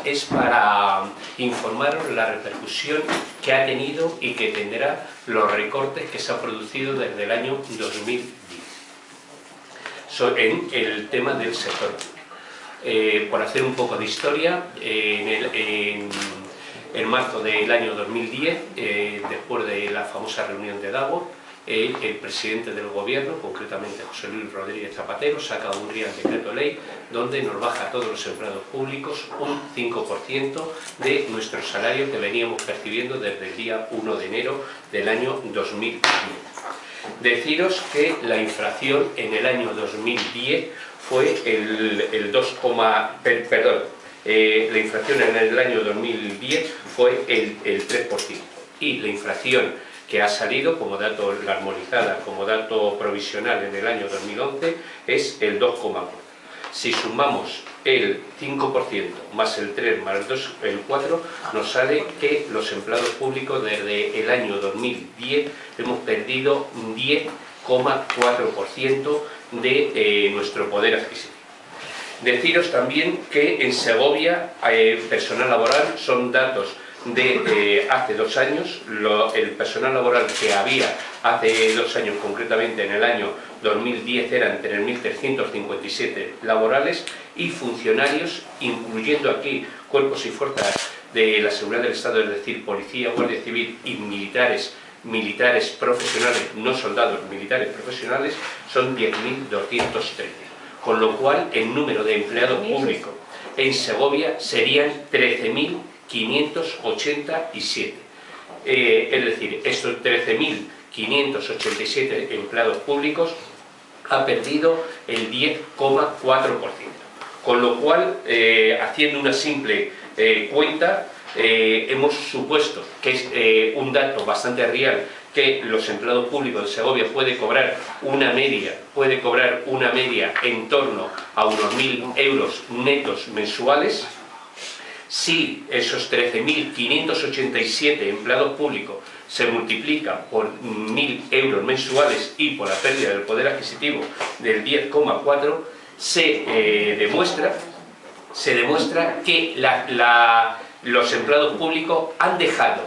es para informaros la repercusión que ha tenido y que tendrá los recortes que se han producido desde el año 2010 en el tema del sector. Por hacer un poco de historia, en marzo del año 2010, después de la famosa reunión de Davos, el presidente del gobierno, concretamente José Luis Rodríguez Zapatero, saca un Real Decreto Ley donde nos baja a todos los empleados públicos un 5% de nuestro salario que veníamos percibiendo desde el día 1 de enero del año 2010. Deciros que la inflación en el año 2010 fue el 2, la inflación en el año 2010 fue el 3%, y la inflación que ha salido como dato, la armonizada como dato provisional en el año 2011 es el 2,1. Si sumamos el 5% más el 3 más el 2, el 4, nos sale que los empleados públicos desde el año 2010 hemos perdido un 10,4% de nuestro poder adquisitivo. Deciros también que en Segovia personal laboral son datos de hace 2 años, el personal laboral que había hace 2 años, concretamente en el año 2010, eran 3.357 laborales, y funcionarios, incluyendo aquí cuerpos y fuerzas de la seguridad del Estado, es decir, policía, guardia civil y militares profesionales, no soldados, militares profesionales, son 10.213, con lo cual el número de empleados públicos en Segovia serían 13.587. Es decir, estos 13.587 empleados públicos ha perdido el 10,4%. Con lo cual, haciendo una simple cuenta, hemos supuesto que es un dato bastante real, que los empleados públicos de Segovia puede cobrar una media en torno a unos 1.000 euros netos mensuales. Si esos 13.587 empleados públicos se multiplican por 1.000 euros mensuales y por la pérdida del poder adquisitivo del 10,4%, se demuestra que los empleados públicos han dejado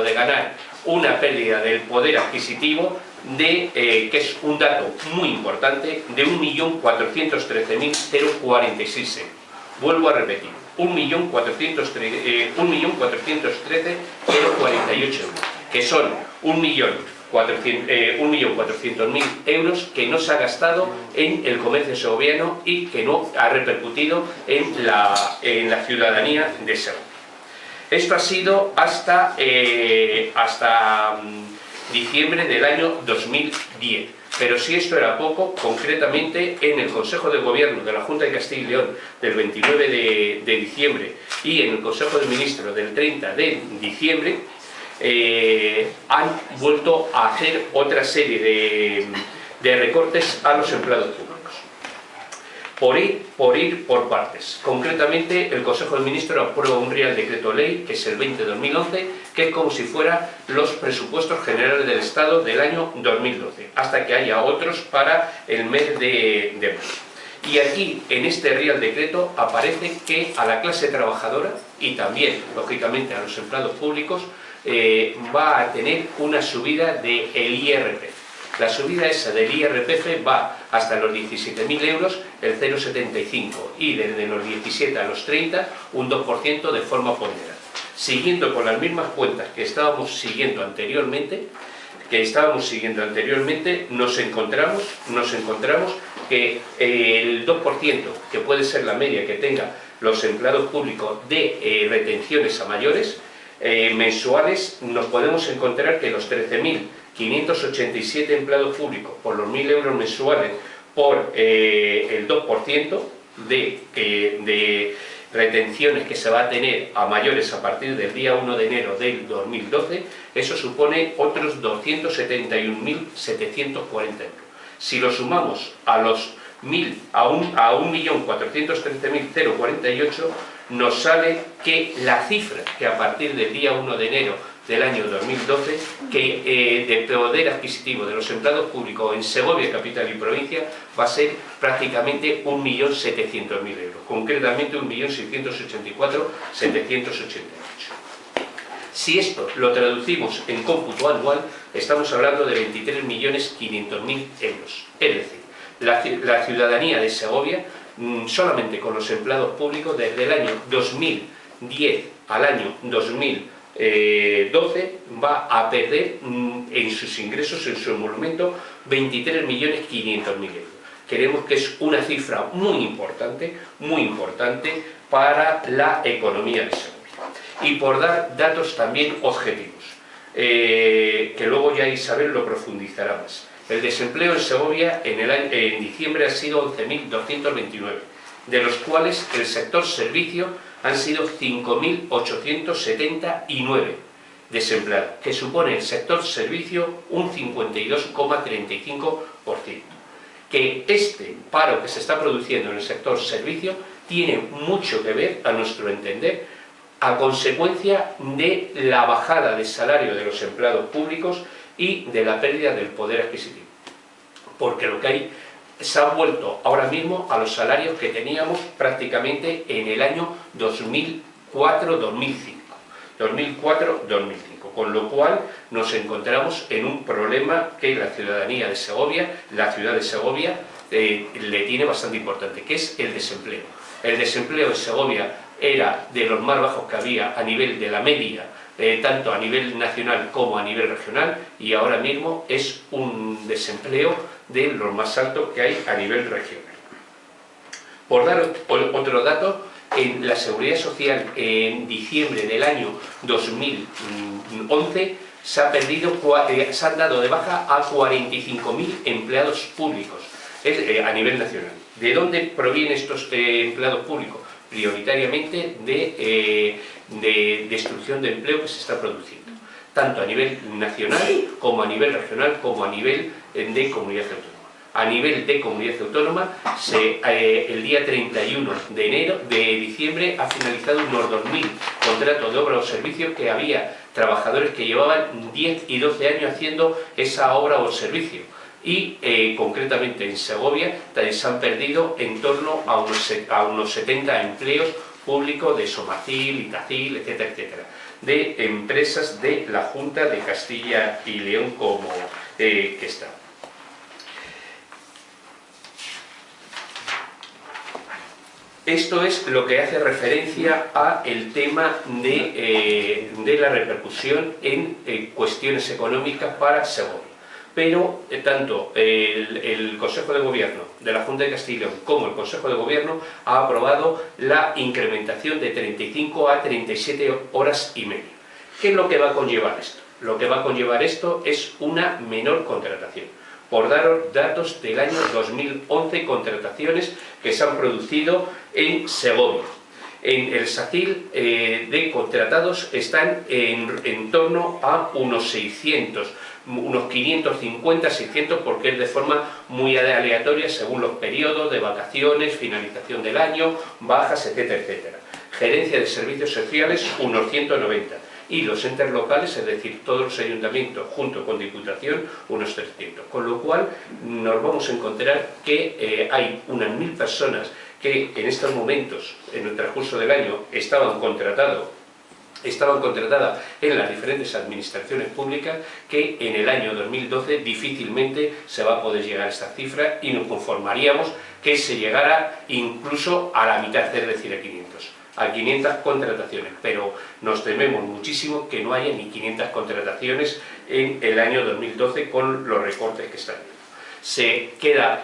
de ganar una pérdida del poder adquisitivo que es un dato muy importante, de 1.413.046 euros. Vuelvo a repetir, 1.413.048 euros, que son 1.400.000 euros que no se ha gastado en el comercio segoviano y que no ha repercutido en la ciudadanía de Segovia. Esto ha sido hasta diciembre del año 2010. Pero si esto era poco, concretamente en el Consejo de Gobierno de la Junta de Castilla y León del 29 de diciembre y en el Consejo de Ministros del 30 de diciembre, han vuelto a hacer otra serie de recortes a los empleados públicos. Por ir por partes. Concretamente, el Consejo de Ministros aprueba un Real Decreto Ley, que es el 20/2011, que es como si fueran los presupuestos generales del Estado del año 2012, hasta que haya otros para el mes de marzo. Y aquí, en este Real Decreto, aparece que a la clase trabajadora, y también, lógicamente, a los empleados públicos, va a tener una subida del IRPF. La subida esa del IRPF va hasta los 17.000 euros, el 0,75, y desde los 17 a los 30, un 2% de forma ponderada. Siguiendo con las mismas cuentas que estábamos siguiendo anteriormente, nos encontramos que el 2%, que puede ser la media que tengan los empleados públicos de retenciones a mayores, mensuales, nos podemos encontrar que los 13.587 empleados públicos por los 1.000 euros mensuales por el 2% de retenciones que se va a tener a mayores a partir del día 1 de enero del 2012, eso supone otros 271.740 euros. Si lo sumamos a los 1.413.048, nos sale que la cifra que a partir del día 1 de enero del año 2012, que de poder adquisitivo de los empleados públicos en Segovia, capital y provincia, va a ser prácticamente 1.700.000 euros, concretamente 1.684.788. Si esto lo traducimos en cómputo anual, estamos hablando de 23.500.000 euros. Es decir, la ciudadanía de Segovia, solamente con los empleados públicos, desde el año 2010 al año 2012, va a perder en sus ingresos, en su emolumento, 23.500.000 euros. Creemos que es una cifra muy importante para la economía de Segovia. Y por dar datos también objetivos, que luego ya Isabel lo profundizará más. El desempleo en Segovia en diciembre ha sido 11.229, de los cuales el sector servicio han sido 5.879 desempleados, que supone el sector servicio un 52,35%. Que este paro que se está produciendo en el sector servicio tiene mucho que ver, a nuestro entender, a consecuencia de la bajada de salario de los empleados públicos y de la pérdida del poder adquisitivo. Porque lo que hay se ha vuelto ahora mismo a los salarios que teníamos prácticamente en el año 2004-2005. 2004-2005, con lo cual nos encontramos en un problema que la ciudadanía de Segovia, la ciudad de Segovia, le tiene bastante importante, que es el desempleo. El desempleo en Segovia era de los más bajos que había a nivel de la media, tanto a nivel nacional como a nivel regional, y ahora mismo es un desempleo de los más altos que hay a nivel regional. Por dar otro dato, en la Seguridad Social en diciembre del año 2011 se han dado de baja a 45.000 empleados públicos a nivel nacional. ¿De dónde provienen estos empleados públicos? Prioritariamente de destrucción de empleo que se está produciendo, tanto a nivel nacional como a nivel regional como a nivel de comunidad autónoma. A nivel de comunidad autónoma, el día 31 de diciembre ha finalizado unos 2.000 contratos de obra o servicio, que había trabajadores que llevaban 10 y 12 años haciendo esa obra o servicio. Y concretamente en Segovia se han perdido en torno a unos 70 empleos públicos de Somacil, Itacil, etcétera, etcétera, de empresas de la Junta de Castilla y León como que está. Esto es lo que hace referencia al tema de la repercusión en cuestiones económicas para Segovia. Pero tanto el Consejo de Gobierno de la Junta de Castilla y León como el Consejo de Gobierno ha aprobado la incrementación de 35 a 37 horas y media. ¿Qué es lo que va a conllevar esto? Lo que va a conllevar esto es una menor contratación. Por daros datos del año 2011, contrataciones que se han producido en Segovia. En el SACIL de contratados están en torno a unos 600, unos 550, 600, porque es de forma muy aleatoria según los periodos de vacaciones, finalización del año, bajas, etcétera, etcétera. Gerencia de servicios sociales, unos 190. Y los entes locales, es decir, todos los ayuntamientos junto con Diputación, unos 300. Con lo cual nos vamos a encontrar que hay unas 1.000 personas que en estos momentos, en el transcurso del año, estaban contratadas en las diferentes administraciones públicas, que en el año 2012 difícilmente se va a poder llegar a esta cifra, y nos conformaríamos que se llegara incluso a la mitad, es decir, a 500 contrataciones, pero nos tememos muchísimo que no haya ni 500 contrataciones en el año 2012 con los recortes que están. Se queda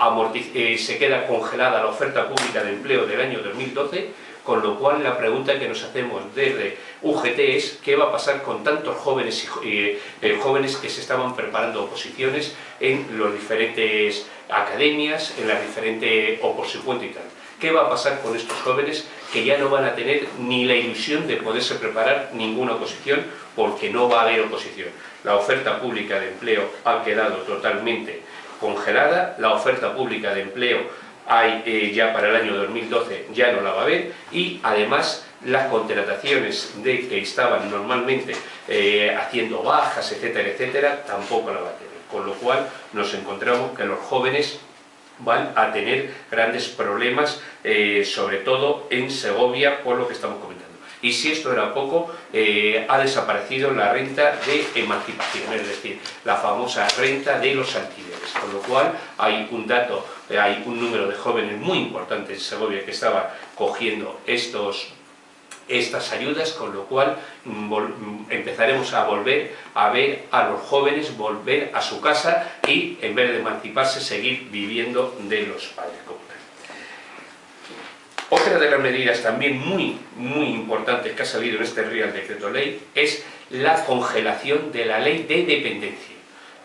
congelada la oferta pública de empleo del año 2012, con lo cual la pregunta que nos hacemos desde UGT es ¿qué va a pasar con tantos jóvenes jóvenes que se estaban preparando oposiciones en las diferentes academias, en las diferentes oposiciones y tal? ¿Qué va a pasar con estos jóvenes que ya no van a tener ni la ilusión de poderse preparar ninguna oposición, porque no va a haber oposición? La oferta pública de empleo ha quedado totalmente congelada, la oferta pública de empleo ya para el año 2012 ya no la va a haber, y además las contrataciones de que estaban normalmente haciendo bajas, etcétera, etcétera, tampoco la va a tener. Con lo cual nos encontramos que los jóvenes van a tener grandes problemas, sobre todo en Segovia, por lo que estamos comentando. Y si esto era poco, ha desaparecido la renta de emancipación, es decir, la famosa renta de los alquileres, con lo cual hay un número de jóvenes muy importante en Segovia que estaba cogiendo estas ayudas, con lo cual empezaremos a volver a ver a los jóvenes volver a su casa y, en vez de emanciparse, seguir viviendo de los padres. Otra de las medidas también muy importantes que ha salido en este Real Decreto Ley es la congelación de la Ley de Dependencia.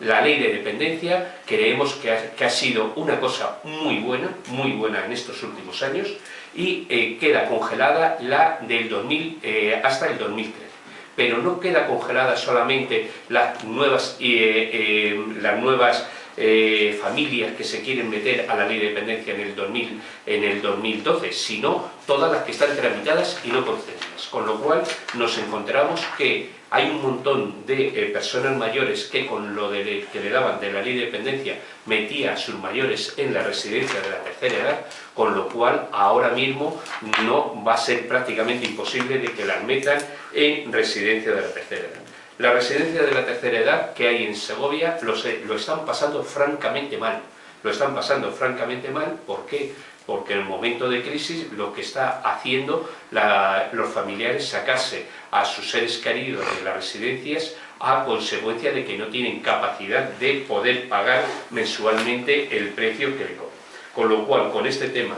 La Ley de Dependencia creemos que ha sido una cosa muy buena en estos últimos años, y queda congelada la del 2000 hasta el 2013. Pero no queda congelada solamente las nuevas familias que se quieren meter a la Ley de Dependencia en el 2012, sino todas las que están tramitadas y no concedidas. Con lo cual nos encontramos que hay un montón de personas mayores que, con lo que le daban de la Ley de Dependencia, metía a sus mayores en la residencia de la tercera edad, con lo cual ahora mismo no va a ser prácticamente imposible de que las metan en residencia de la tercera edad. La residencia de la tercera edad que hay en Segovia lo están pasando francamente mal. Lo están pasando francamente mal, ¿por qué? Porque en el momento de crisis lo que está haciendo los familiares es sacarse a sus seres queridos de las residencias a consecuencia de que no tienen capacidad de poder pagar mensualmente el precio que le cobran. Con lo cual, con este tema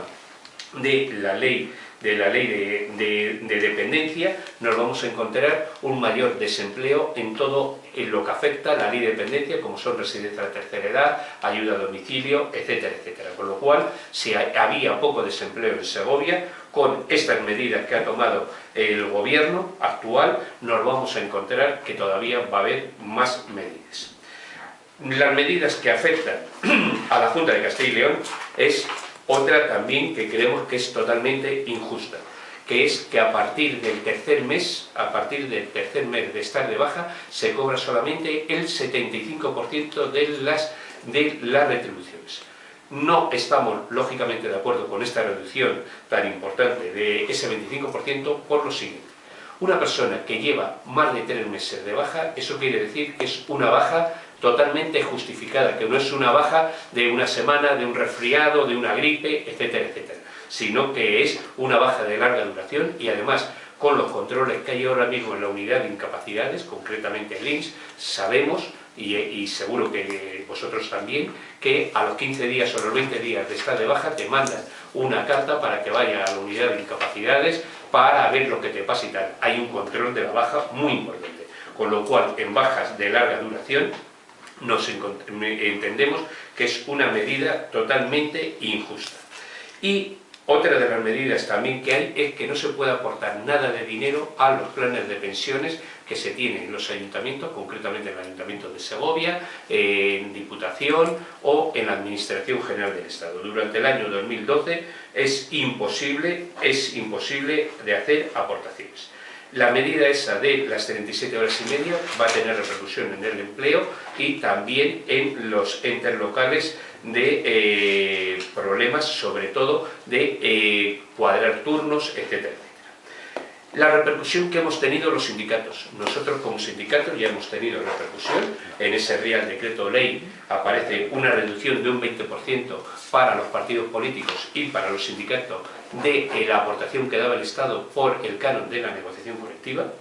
de la ley de dependencia, nos vamos a encontrar un mayor desempleo en todo lo que afecta a la ley de dependencia, como son residencia de la tercera edad, ayuda a domicilio, etcétera, etcétera. Con lo cual, si había poco desempleo en Segovia, con estas medidas que ha tomado el gobierno actual, nos vamos a encontrar que todavía va a haber más medidas. Las medidas que afectan a la Junta de Castilla y León es otra también que creemos que es totalmente injusta, que es que a partir del tercer mes de estar de baja, se cobra solamente el 75% de las retribuciones. No estamos, lógicamente, de acuerdo con esta reducción tan importante de ese 25% por lo siguiente. Una persona que lleva más de 3 meses de baja, eso quiere decir que es una baja totalmente justificada, que no es una baja de una semana, de un resfriado, de una gripe, etcétera, etcétera, sino que es una baja de larga duración, y además, con los controles que hay ahora mismo en la unidad de incapacidades, concretamente el INS, sabemos, y seguro que vosotros también, que a los 15 días o los 20 días de estar de baja te mandan una carta para que vaya a la unidad de incapacidades para ver lo que te pasa y tal. Hay un control de la baja muy importante, con lo cual en bajas de larga duración entendemos que es una medida totalmente injusta. Y otra de las medidas también que hay es que no se puede aportar nada de dinero a los planes de pensiones que se tienen en los ayuntamientos, concretamente en el Ayuntamiento de Segovia, en Diputación o en la Administración General del Estado. Durante el año 2012 es imposible de hacer aportaciones. La medida esa de las 37 horas y media va a tener repercusión en el empleo y también en los entes locales de problemas, sobre todo de cuadrar turnos, etcétera, etcétera. La repercusión que hemos tenido los sindicatos. Nosotros como sindicatos ya hemos tenido repercusión. En ese Real Decreto Ley aparece una reducción de un 20% para los partidos políticos y para los sindicatos de la aportación que daba el Estado por el canon de la negociación colectiva,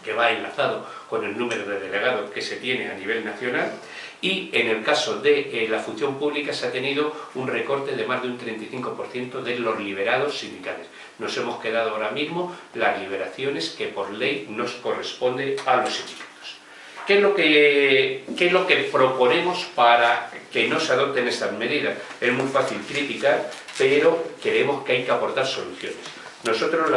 que va enlazado con el número de delegados que se tiene a nivel nacional. Y en el caso de la función pública se ha tenido un recorte de más de un 35% de los liberados sindicales. Nos hemos quedado ahora mismo las liberaciones que por ley nos corresponde a los sindicatos. ¿Qué es lo que proponemos para que no se adopten estas medidas? Es muy fácil criticar, pero creemos que hay que aportar soluciones. Nosotros